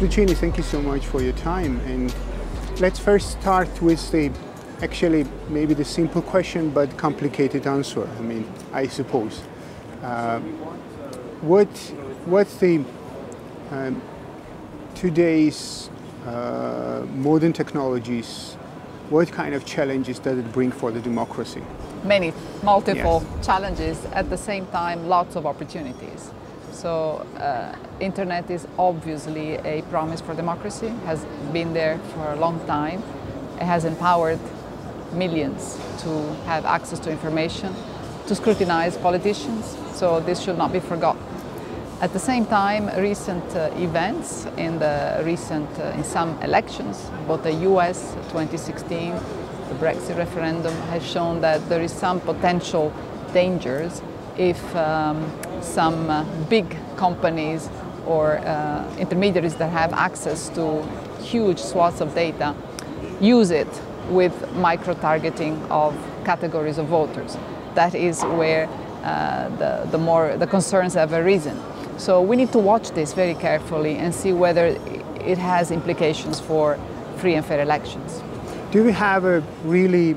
Luchini, thank you so much for your time. And let's first start with actually maybe the simple question but complicated answer. I mean, I suppose. What's the today's modern technologies? What kind of challenges does it bring for the democracy? Many, multiple challenges, at the same time lots of opportunities. So internet is obviously a promise for democracy, has been there for a long time. It has empowered millions to have access to information, to scrutinize politicians, so this should not be forgotten. At the same time, recent events in some elections, both the US 2016, the Brexit referendum, has shown that there is some potential dangers if some big companies or intermediaries that have access to huge swaths of data use it with micro-targeting of categories of voters. That is where the concerns have arisen. So we need to watch this very carefully and see whether it has implications for free and fair elections. Do we have a really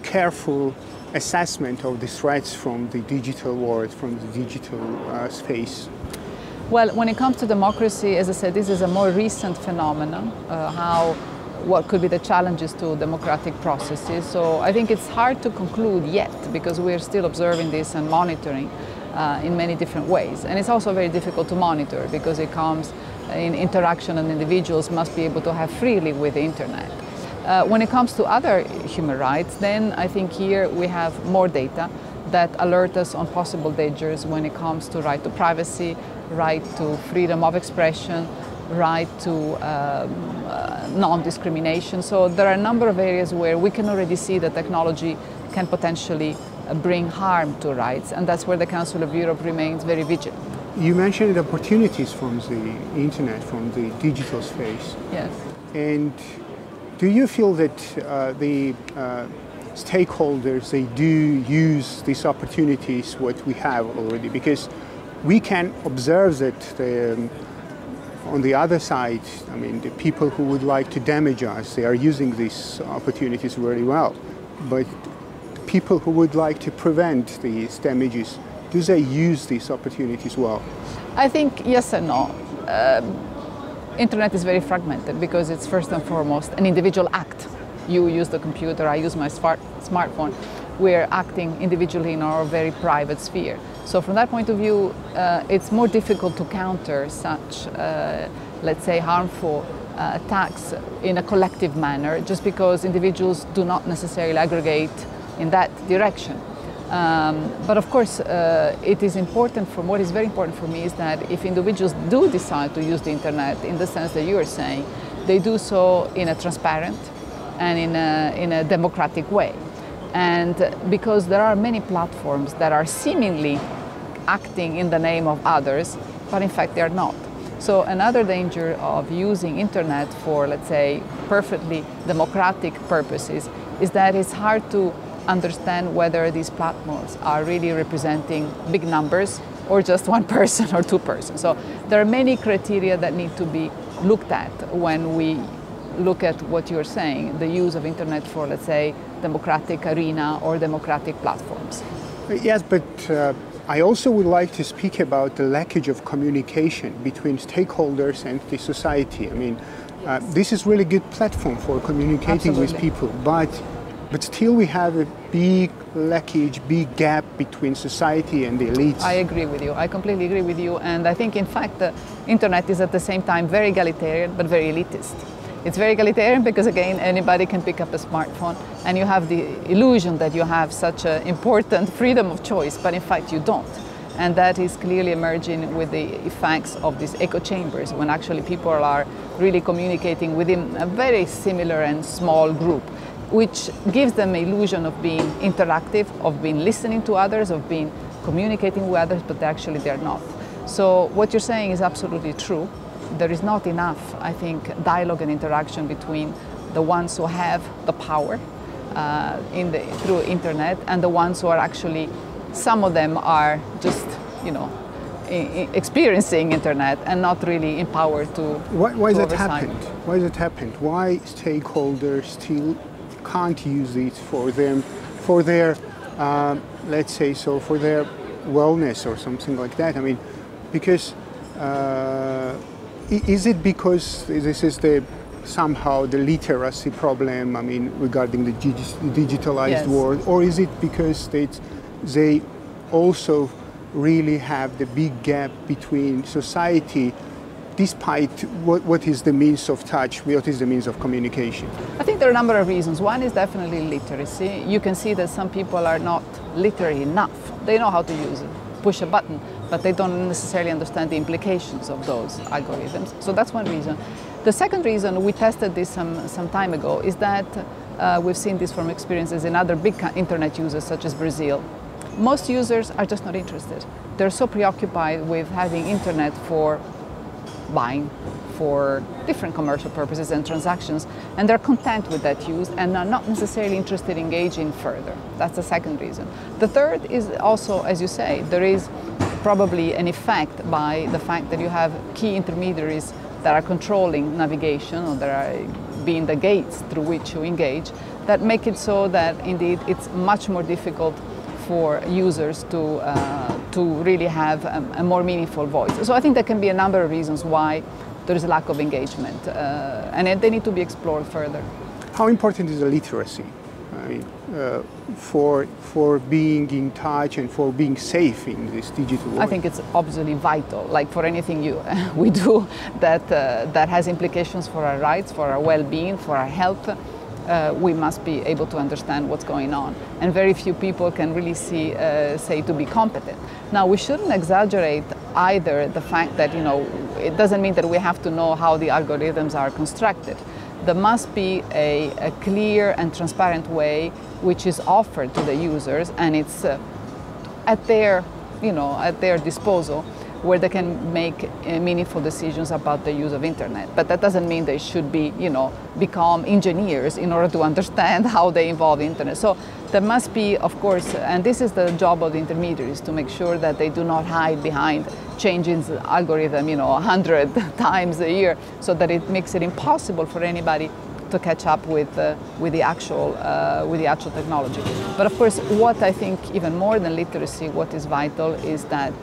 careful assessment of the threats from the digital world, from the digital space? Well, when it comes to democracy, as I said, this is a more recent phenomenon, what could be the challenges to democratic processes. So I think it's hard to conclude yet because we're still observing this and monitoring in many different ways. And it's also very difficult to monitor because it comes in interaction and individuals must be able to have freely with the internet. When it comes to other human rights, then I think here we have more data that alert us on possible dangers when it comes to right to privacy, right to freedom of expression, right to non-discrimination. So there are a number of areas where we can already see that technology can potentially bring harm to rights, and that's where the Council of Europe remains very vigilant. You mentioned opportunities from the internet, from the digital space. Yes. And do you feel that the stakeholders, they do use these opportunities, what we have already? Because we can observe that on the other side, I mean, the people who would like to damage us, they are using these opportunities very well. But people who would like to prevent these damages, do they use these opportunities well? I think yes and no. Internet is very fragmented because it's first and foremost an individual act. You use the computer, I use my smartphone. We're acting individually in our very private sphere. So from that point of view, it's more difficult to counter such, let's say, harmful attacks in a collective manner just because individuals do not necessarily aggregate in that direction. But of course, it is important what is very important for me is that if individuals do decide to use the internet in the sense that you are saying, they do so in a transparent and in a democratic way. And because there are many platforms that are seemingly acting in the name of others, but in fact they are not. So another danger of using internet for, let's say, perfectly democratic purposes is that it's hard to understand whether these platforms are really representing big numbers or just one person or two persons. So there are many criteria that need to be looked at when we look at what you're saying, the use of internet for, let's say, democratic arena or democratic platforms. Yes, but I also would like to speak about the lackage of communication between stakeholders and the society. I mean, this is really good platform for communicating with people, but still we have a big lackage, big gap between society and the elites. I agree with you. I completely agree with you. And I think, in fact, the internet is at the same time very egalitarian, but very elitist. It's very egalitarian because, again, anybody can pick up a smartphone and you have the illusion that you have such an important freedom of choice, but in fact you don't. And that is clearly emerging with the effects of these echo chambers, when actually people are really communicating within a very similar and small group, which gives them an illusion of being interactive, of being listening to others, of being communicating with others, but actually they're not. So what you're saying is absolutely true. There is not enough, I think, dialogue and interaction between the ones who have the power through internet and the ones who are actually, some of them are just, experiencing internet and not really empowered to Why to has that oversight. happened? Why has that happened? Why stakeholders still can't use it for them, for their, let's say so, for their wellness or something like that? I mean, because is it because this is somehow the literacy problem, I mean, regarding the digitalized Yes. world, or is it because they also really have the big gap between society, despite what is the means of touch, what is the means of communication? I think there are a number of reasons. One is definitely literacy. You can see that some people are not literate enough. They know how to use it, push a button, but they don't necessarily understand the implications of those algorithms. So that's one reason. The second reason, we tested this some time ago, is that we've seen this from experiences in other big internet users such as Brazil. Most users are just not interested. They're so preoccupied with having internet for buying, for different commercial purposes and transactions, and they're content with that use and are not necessarily interested in engaging further. That's the second reason. The third is also, as you say, there is probably an effect by the fact that you have key intermediaries that are controlling navigation, or that are being the gates through which you engage, that make it so that indeed it's much more difficult for users to really have a more meaningful voice. So I think there can be a number of reasons why there is a lack of engagement, and they need to be explored further. How important is the literacy? I mean, for being in touch and for being safe in this digital world? I think it's absolutely vital, like for anything we do that has implications for our rights, for our well-being, for our health. We must be able to understand what's going on. And very few people can really say to be competent. Now, we shouldn't exaggerate either the fact that, it doesn't mean that we have to know how the algorithms are constructed. There must be a clear and transparent way which is offered to the users, and it's at their disposal, where they can make meaningful decisions about the use of internet. But that doesn't mean they should be, become engineers in order to understand how they involve the internet. So there must be, of course, and this is the job of the intermediaries, to make sure that they do not hide behind changing the algorithm, 100 times a year, so that it makes it impossible for anybody to catch up with the actual technology. But of course, what I think even more than literacy, what is vital is that,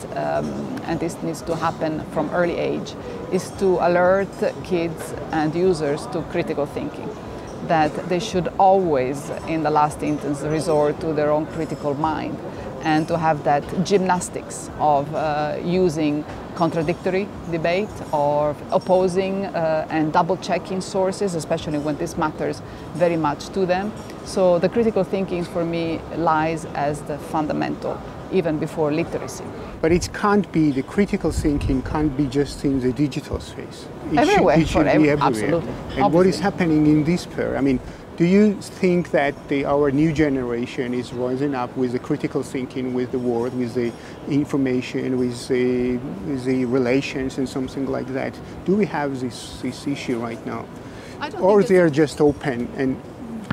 and this needs to happen from early age, is to alert kids and users to critical thinking. That they should always, in the last instance, resort to their own critical mind, and to have that gymnastics of using contradictory debate or opposing and double-checking sources, especially when this matters very much to them. So the critical thinking for me lies as the fundamental, even before literacy. But it can't be, the critical thinking can't be just in the digital space. Everywhere, it should be everywhere. absolutely. And Obviously. what is happening in this pair? I mean, do you think that our new generation is rising up with the critical thinking, with the world, with the information, with the relations and something like that? Do we have this issue right now? I don't or think they are just open and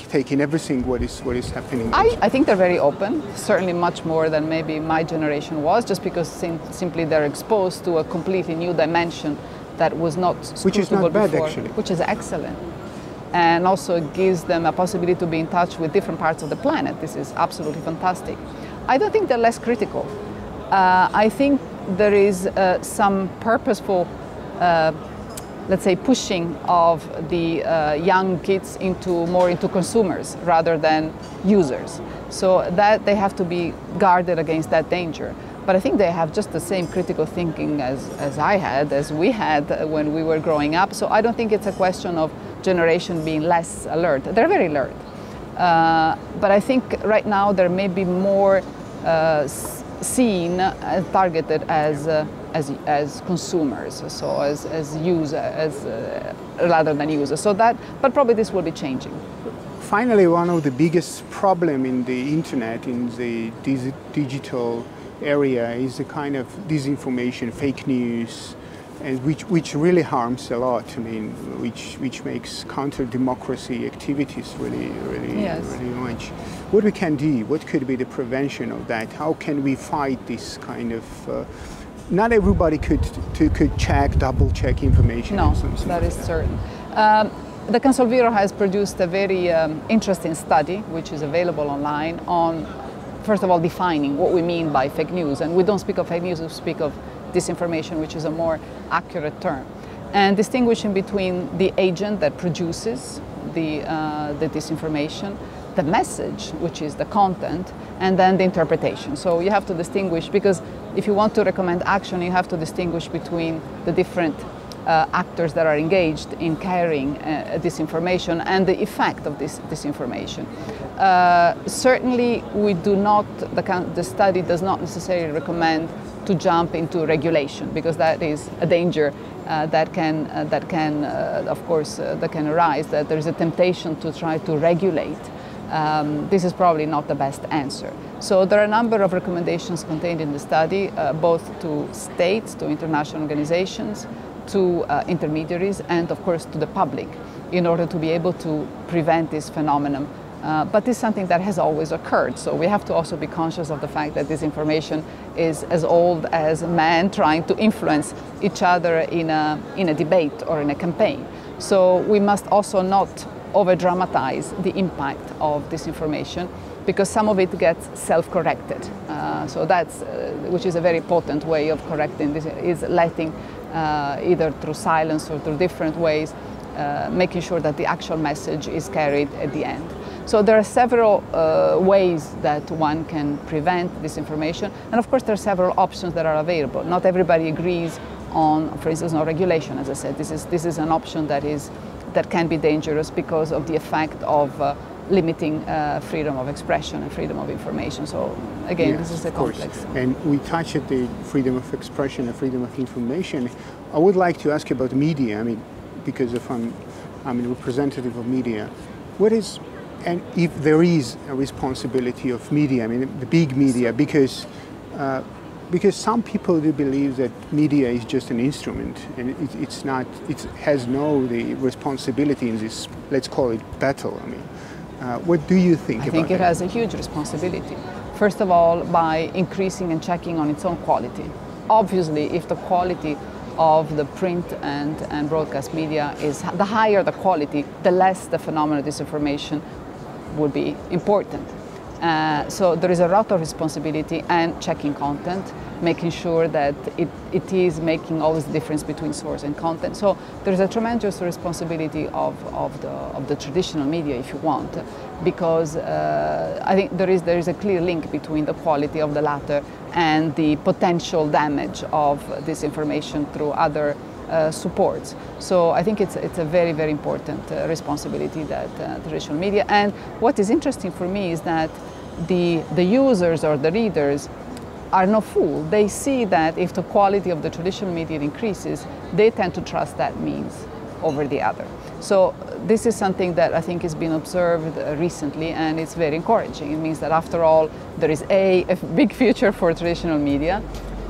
taking everything what is happening? I think they're very open, certainly much more than maybe my generation was, just because simply they're exposed to a completely new dimension that was not scrutable Which is not bad, before, actually. Which is excellent. And also gives them a possibility to be in touch with different parts of the planet. This is absolutely fantastic. I don't think they're less critical. I think there is some purposeful, let's say, pushing of the young kids more into consumers rather than users. So that they have to be guarded against that danger. But I think they have just the same critical thinking as I had, as we had when we were growing up. So I don't think it's a question of generation being less alert. They're very alert. But I think right now there may be more seen, targeted as consumers, so as users, rather than users. So that, but probably this will be changing. Finally, one of the biggest problem in the internet, in the digital area, is the kind of disinformation, fake news, and which really harms a lot. I mean, which makes counter-democracy activities really much. What we can do? What could be the prevention of that? How can we fight this kind of not everybody could check, double check information. No, that is certain. The Consolviro has produced a very interesting study, which is available online, on, first of all, defining what we mean by fake news. And we don't speak of fake news, we speak of disinformation, which is a more accurate term. And distinguishing between the agent that produces the disinformation, the message, which is the content, and then the interpretation. So you have to distinguish, because if you want to recommend action, you have to distinguish between the different actors that are engaged in carrying disinformation and the effect of this disinformation. Certainly, we do not, the study does not necessarily recommend to jump into regulation, because that is a danger that can arise, that there is a temptation to try to regulate. This is probably not the best answer. So there are a number of recommendations contained in the study, both to states, to international organizations, to intermediaries, and of course to the public, in order to be able to prevent this phenomenon. But this is something that has always occurred, so we have to also be conscious of the fact that this information is as old as man trying to influence each other in a debate or in a campaign. So we must also not over-dramatize the impact of disinformation, because some of it gets self-corrected. So that's, which is a very important way of correcting this, is letting, either through silence or through different ways, making sure that the actual message is carried at the end. So there are several ways that one can prevent disinformation, and of course there are several options that are available. Not everybody agrees on, for instance, no regulation. As I said, this is an option that can be dangerous because of the effect of limiting freedom of expression and freedom of information. So again, yes, this is a complex. And we touched at the freedom of expression and freedom of information. I would like to ask you about media. I mean, because if I'm a representative of media, what is, and if there is a responsibility of media, I mean the big media, because some people do believe that media is just an instrument, and it's not, it has no the responsibility in this, let's call it, battle. I mean, what do you think about that? I think it has a huge responsibility. First of all, by increasing and checking on its own quality. Obviously, if the quality of the print and broadcast media is, the higher the quality, the less the phenomenon of disinformation would be important. So there is a lot of responsibility and checking content, making sure that it is making always the difference between source and content. So there is a tremendous responsibility of the traditional media, if you want, because I think there is a clear link between the quality of the latter and the potential damage of disinformation through other supports. So I think it's a very, very important responsibility that traditional media. And what is interesting for me is that the users or the readers are no fool. They see that if the quality of the traditional media increases, they tend to trust that means over the other. So this is something that I think has been observed recently, and it's very encouraging. It means that after all, there is a big future for traditional media,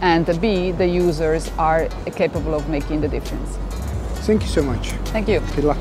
and B, the users are capable of making the difference. Thank you so much. Thank you. Good luck.